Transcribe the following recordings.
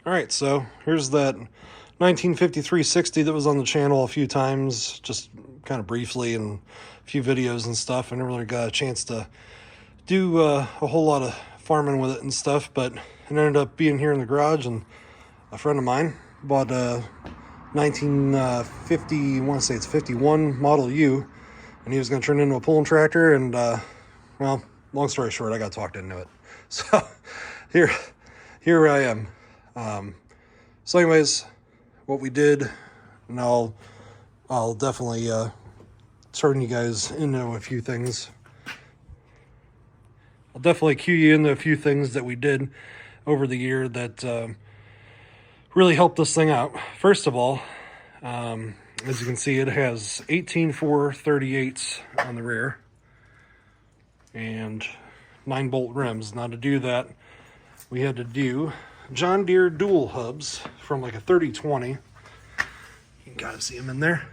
Alright, so here's that 1953-60 that was on the channel a few times, just kind of briefly, and a few videos and stuff. I never really got a chance to do a whole lot of farming with it and stuff, but it ended up being here in the garage, and a friend of mine bought a 1950, I want to say it's 51 Model U, and he was going to turn it into a pulling tractor, and well, long story short, I got talked into it. So here I am. So anyways, what we did, and I'll definitely turn you guys into a few things. I'll definitely cue you into a few things that we did over the year that really helped this thing out. First of all, as you can see, it has 18-4-38s on the rear and 9-bolt rims. Now to do that, we had to do John Deere dual hubs from like a 30-20. You can kind of see them in there.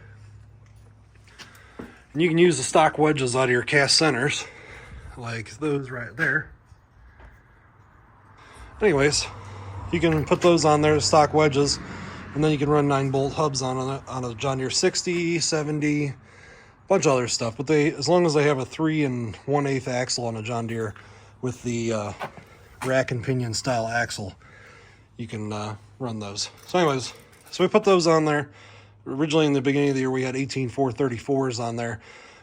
And you can use the stock wedges out of your cast centers, like those right there. Anyways, you can put those on there, stock wedges, and then you can run 9-bolt hubs on a John Deere 60, 70, bunch of other stuff. But as long as they have a 3 1/8 axle on a John Deere with the rack and pinion style axle, you can run those. So anyways, so we put those on there. Originally in the beginning of the year, we had 18-4-34s on there.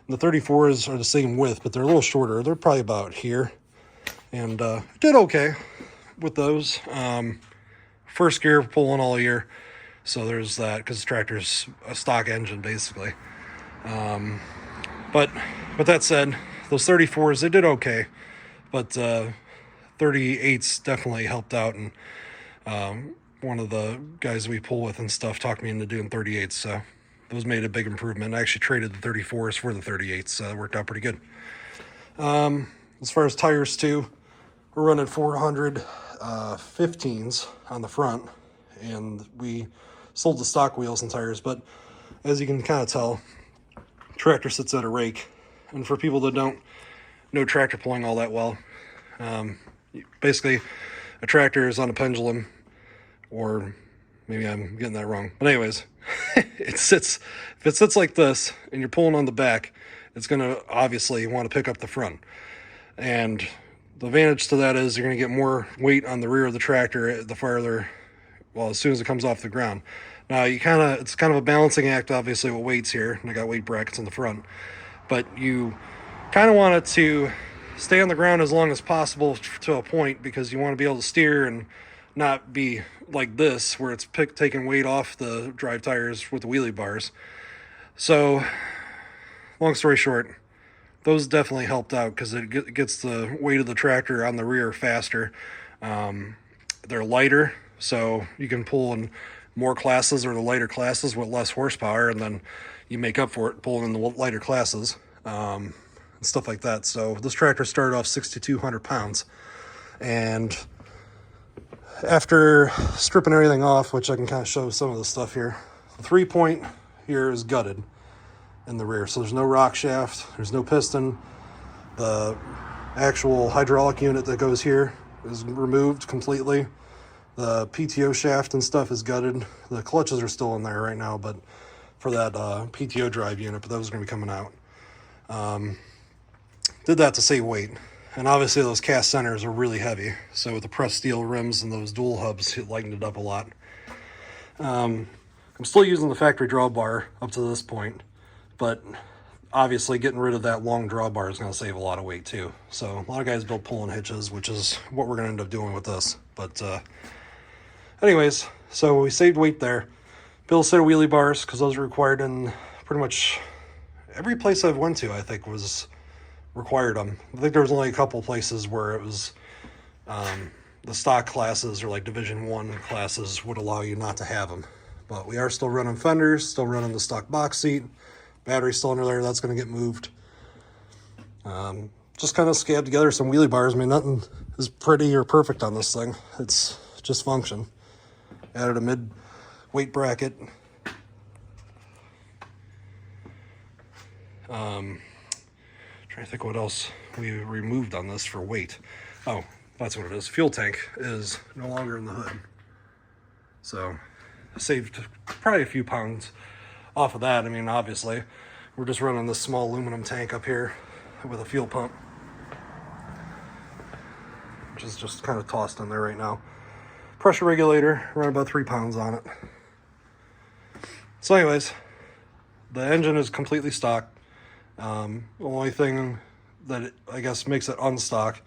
And the 34s are the same width, but they're a little shorter. They're probably about here. And did okay with those. First gear pulling all year. So there's that, because the tractor's a stock engine, basically. But with that said, those 34s, they did okay. But 38s definitely helped out, and one of the guys we pull with and stuff talked me into doing 38s, so those made a big improvement. I actually traded the 34s for the 38s, so it worked out pretty good. As far as tires too, we're running 400 15s on the front, and we sold the stock wheels and tires, but as you can kind of tell, tractor sits at a rake. And for people that don't know tractor pulling all that well, basically a tractor is on a pendulum, or maybe I'm getting that wrong, but anyways, if it sits like this and you're pulling on the back, it's going to obviously want to pick up the front. And the advantage to that is you're going to get more weight on the rear of the tractor as soon as it comes off the ground. Now it's kind of a balancing act, obviously, with weights here, and I got weight brackets in the front, but you kind of want it to stay on the ground as long as possible to a point, because you want to be able to steer and not be like this, where it's taking weight off the drive tires with the wheelie bars. So, long story short, those definitely helped out, because it gets the weight of the tractor on the rear faster. They're lighter, so you can pull in more classes, or the lighter classes, with less horsepower, and then you make up for it pulling in the lighter classes, and stuff like that. So this tractor started off 6,200 pounds, and after stripping everything off, which I can kind of show some of the stuff here, the 3-point here is gutted in the rear, so there's no rock shaft, there's no piston. The actual hydraulic unit that goes here is removed completely. The PTO shaft and stuff is gutted. The clutches are still in there right now, but for that PTO drive unit, but those are going to be coming out. Did that to save weight. And obviously those cast centers are really heavy, so with the pressed steel rims and those dual hubs, it lightened it up a lot. I'm still using the factory drawbar up to this point, but obviously getting rid of that long drawbar is going to save a lot of weight too. So a lot of guys build pulling hitches, which is what we're going to end up doing with this. But anyways, so we saved weight there. Built a set of wheelie bars, because those are required in pretty much every place I've went to, I think, was required them. I think there was only a couple places where it was the stock classes, or like Division 1 classes, would allow you not to have them. But we are still running fenders, still running the stock box seat, battery still under there, that's going to get moved. Just kind of scabbed together some wheelie bars. I mean, nothing is pretty or perfect on this thing. It's just function. Added a mid-weight bracket. Trying to think what else we removed on this for weight. Oh, that's what it is. Fuel tank is no longer in the hood. So I saved probably a few pounds off of that. I mean, obviously, we're just running this small aluminum tank up here with a fuel pump, which is just kind of tossed in there right now. Pressure regulator, around about 3 pounds on it. So anyways, the engine is completely stock. The only thing that I guess makes it unstock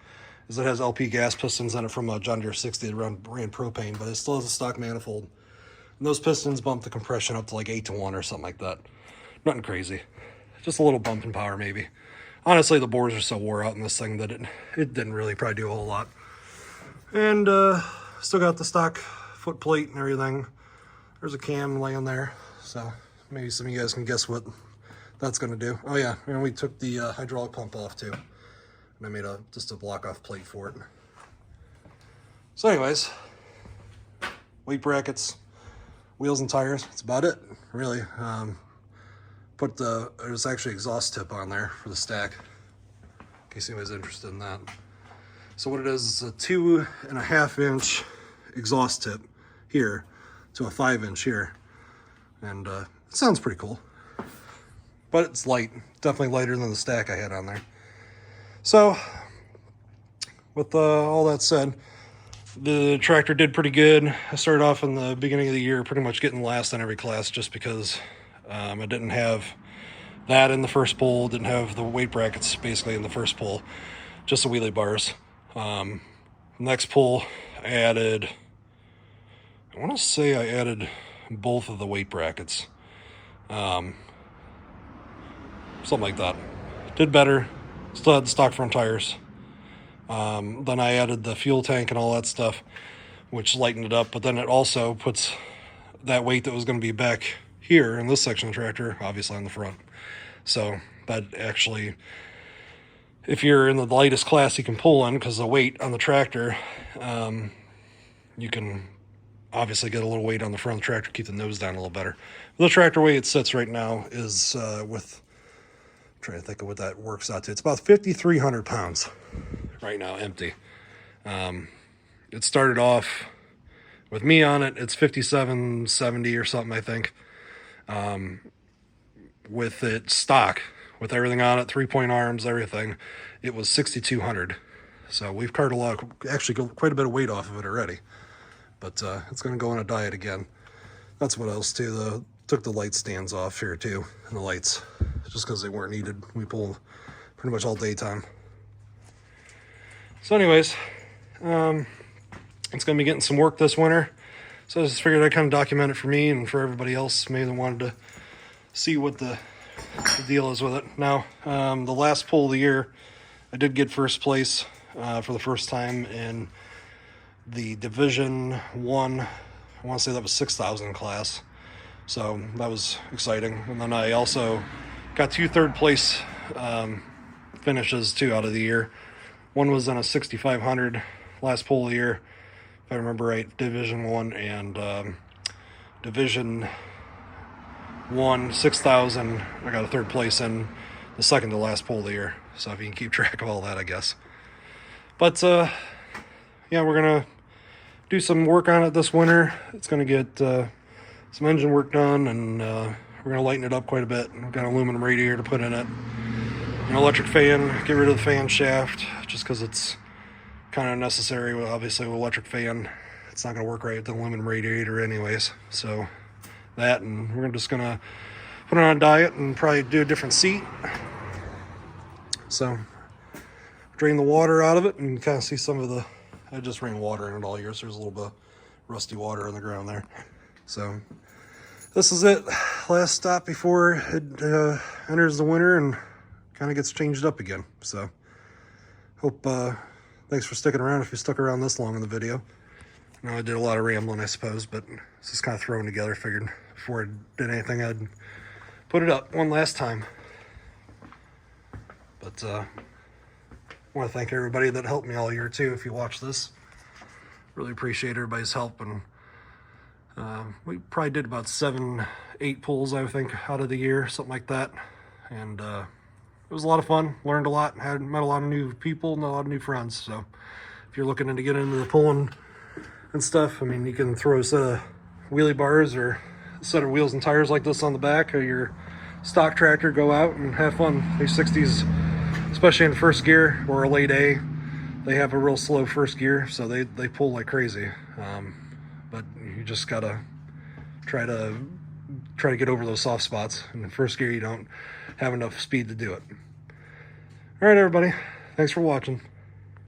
is it has LP gas pistons in it from a John Deere 60 that ran propane, but it still has a stock manifold. And those pistons bump the compression up to like 8-to-1 or something like that. Nothing crazy. Just a little bump in power maybe. Honestly, the bores are so wore out in this thing that it didn't really probably do a whole lot. And still got the stock foot plate and everything. There's a cam laying there, so maybe some of you guys can guess what that's going to do. Oh yeah, and we took the hydraulic pump off too. And I made just a block off plate for it. So anyways, weight brackets, wheels and tires, that's about it, really. There's actually exhaust tip on there for the stack, in case anybody's interested in that. So what it is a 2.5 inch exhaust tip here to a 5 inch here. And it sounds pretty cool, but it's light, definitely lighter than the stack I had on there. So with all that said, the tractor did pretty good. I started off in the beginning of the year pretty much getting last in every class just because I didn't have that in the first pull, didn't have the weight brackets basically in the first pull, just the wheelie bars. Next pull I added, I want to say I added both of the weight brackets, something like that. Did better, still had the stock front tires. Then I added the fuel tank and all that stuff, which lightened it up, but then it also puts that weight that was going to be back here in this section of the tractor, obviously on the front. So that actually, if you're in the lightest class you can pull in, because the weight on the tractor, you can obviously get a little weight on the front of the tractor, keep the nose down a little better. The tractor weight it sits right now is with, I'm trying to think of what that works out to. It's about 5,300 pounds right now, empty. It started off with me on it, it's 5,770 or something, I think. With it stock, with everything on it, 3-point arms, everything, it was 6,200. So we've carted actually quite a bit of weight off of it already. But it's going to go on a diet again. That's what else too. Took the light stands off here too, and the lights, just because they weren't needed. We pull pretty much all daytime. So anyways, it's going to be getting some work this winter. So I just figured I'd kind of document it for me and for everybody else maybe that wanted to see what the deal is with it. Now, the last pull of the year, I did get first place for the first time in the Division 1. I want to say that was 6,000 class. So that was exciting. And then I also got 2 third place finishes too out of the year. One was in a 6,500 last pull of the year, if I remember right, Division 1, and Division 1, 6,000, I got a third place in the second to last pull of the year. So if you can keep track of all that, I guess. But yeah, we're going to do some work on it this winter. It's going to get some engine work done, and we're going to lighten it up quite a bit. We've got an aluminum radiator to put in it, an electric fan, get rid of the fan shaft, just because it's kind of necessary. Obviously with electric fan, it's not going to work right with the aluminum radiator anyways. So that, and we're just going to put it on a diet and probably do a different seat. So drain the water out of it and kind of see some of the, I just ran water in it all year, so there's a little bit of rusty water on the ground there. So this is it, last stop before it enters the winter and kind of gets changed up again. So hope, thanks for sticking around if you stuck around this long in the video. I know I did a lot of rambling, I suppose, but it's just kind of thrown together. Figured before I did anything, I'd put it up one last time. But I want to thank everybody that helped me all year too. If you watch this, really appreciate everybody's help. And we probably did about 7-8 pulls, I think, out of the year, something like that. And it was a lot of fun. Learned a lot. Met a lot of new people and a lot of new friends. So if you're looking to get into the pulling and stuff, I mean, you can throw a set of wheelie bars or a set of wheels and tires like this on the back of your stock tractor, go out and have fun. These 60s, especially in first gear or a late A, they have a real slow first gear, so they pull like crazy. But you just gotta try to get over those soft spots. In the first gear, you don't have enough speed to do it. All right, everybody. Thanks for watching.